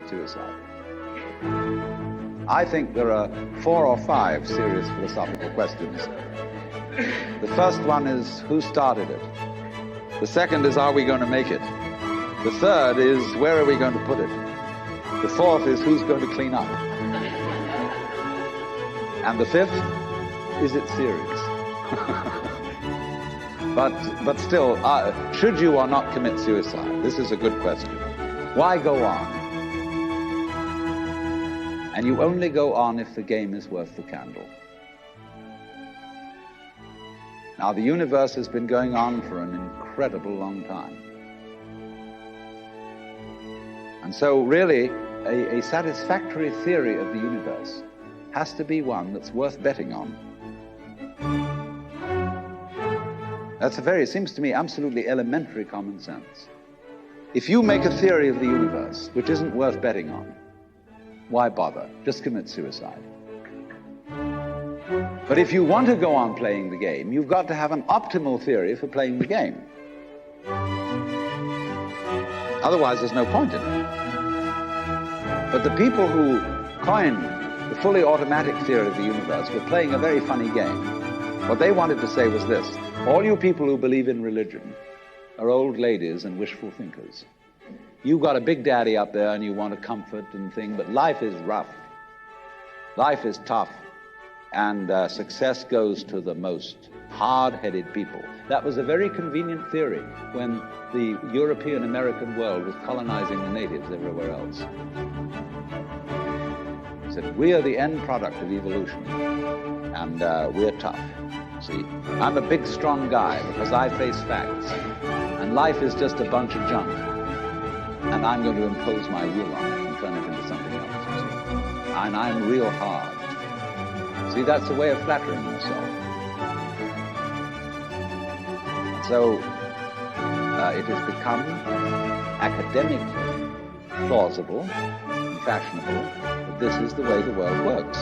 suicide. I think there are 4 or 5 serious philosophical questions. The first one is, who started it? The second is, are we going to make it? The third is, where are we going to put it? The fourth is, who's going to clean up? And the fifth, is it serious? But still, should you or not commit suicide? This is a good question. Why go on? And you only go on if the game is worth the candle. Now, the universe has been going on for an incredible long time. And so, really, a satisfactory theory of the universe has to be one that's worth betting on. That's it seems to me, absolutely elementary common sense. If you make a theory of the universe which isn't worth betting on, why bother? Just commit suicide. But if you want to go on playing the game, you've got to have an optimal theory for playing the game. Otherwise, there's no point in it. But the people who coined the fully automatic theory of the universe were playing a very funny game. What they wanted to say was this: all you people who believe in religion are old ladies and wishful thinkers. You've got a big daddy up there and you want a comfort and thing, but life is rough. Life is tough. And success goes to the most hard-headed people. That was a very convenient theory when the European-American world was colonizing the natives everywhere else. He said, we are the end product of evolution, and we're tough. See, I'm a big, strong guy because I face facts, and life is just a bunch of junk, and I'm going to impose my will on it and turn it into something else, you see. And I'm real hard. See, that's a way of flattering yourself. So it has become academically plausible and fashionable that this is the way the world works.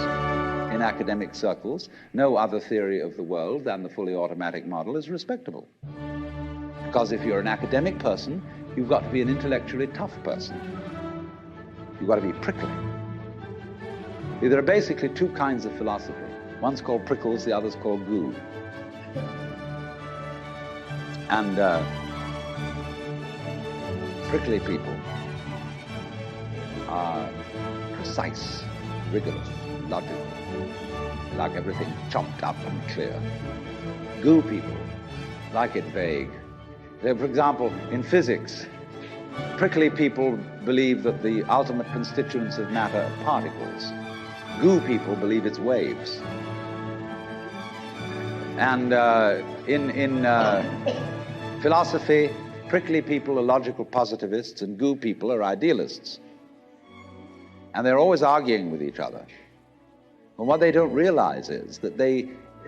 In academic circles, no other theory of the world than the fully automatic model is respectable. Because if you're an academic person, you've got to be an intellectually tough person. You've got to be prickly. There are basically 2 kinds of philosophy. One's called prickles, the other's called goo. And prickly people are precise, rigorous, logical. They like everything chopped up and clear. Goo people like it vague. For example, in physics, prickly people believe that the ultimate constituents of matter are particles. Goo people believe it's waves. And in philosophy, prickly people are logical positivists and goo people are idealists. And they're always arguing with each other. And what they don't realize is that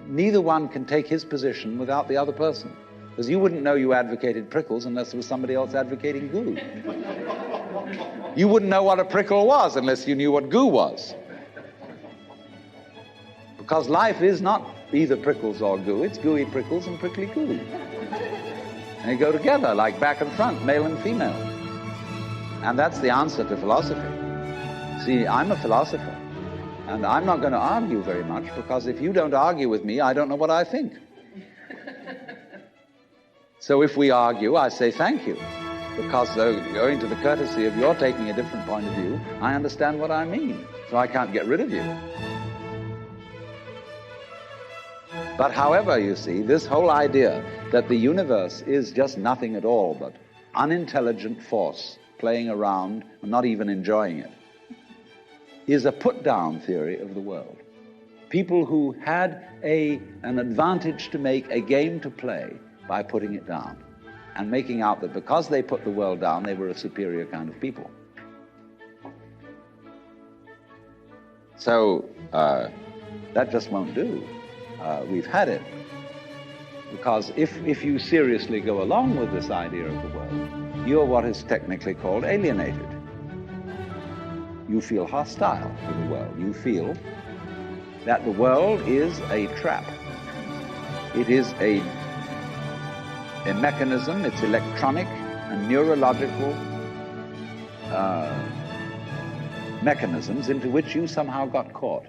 neither one can take his position without the other person. Because you wouldn't know you advocated prickles unless there was somebody else advocating goo. You wouldn't know what a prickle was unless you knew what goo was. Because life is not either prickles or goo, it's gooey prickles and prickly goo. And they go together like back and front, male and female. And that's the answer to philosophy. See, I'm a philosopher, and I'm not going to argue very much, because if you don't argue with me, I don't know what I think. So if we argue, I say thank you, because owing to the courtesy of your taking a different point of view, I understand what I mean, so I can't get rid of you. But however, you see, this whole idea that the universe is just nothing at all but unintelligent force playing around and not even enjoying it is a put-down theory of the world. People who had an advantage to make, a game to play, by putting it down and making out that because they put the world down, they were a superior kind of people. So that just won't do. We've had it. Because if you seriously go along with this idea of the world, you're what is technically called alienated. You feel hostile to the world. You feel that the world is a trap. It is a mechanism, it's electronic and neurological mechanisms into which you somehow got caught.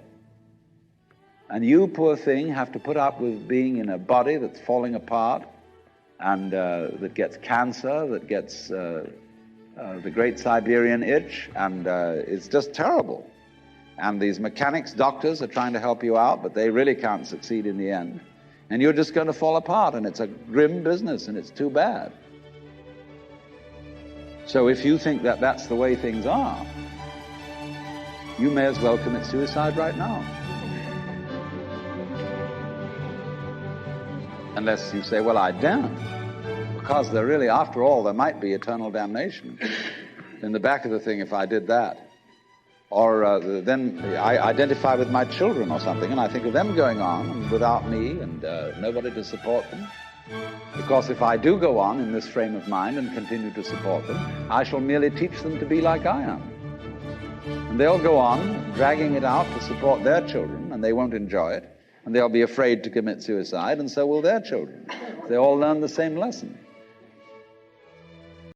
And you, poor thing, have to put up with being in a body that's falling apart and that gets cancer, that gets the great Siberian itch, and it's just terrible. And these mechanics, doctors are trying to help you out, but they really can't succeed in the end. And you're just going to fall apart, and it's a grim business, and it's too bad. So if you think that that's the way things are, you may as well commit suicide right now. Unless you say, well, I daren't. Because there really, after all, there might be eternal damnation in the back of the thing if I did that. Or then I identify with my children or something, and I think of them going on without me and nobody to support them. Because if I do go on in this frame of mind and continue to support them, I shall merely teach them to be like I am. And they'll go on dragging it out to support their children, and they won't enjoy it, and they'll be afraid to commit suicide, and so will their children. They all learn the same lesson.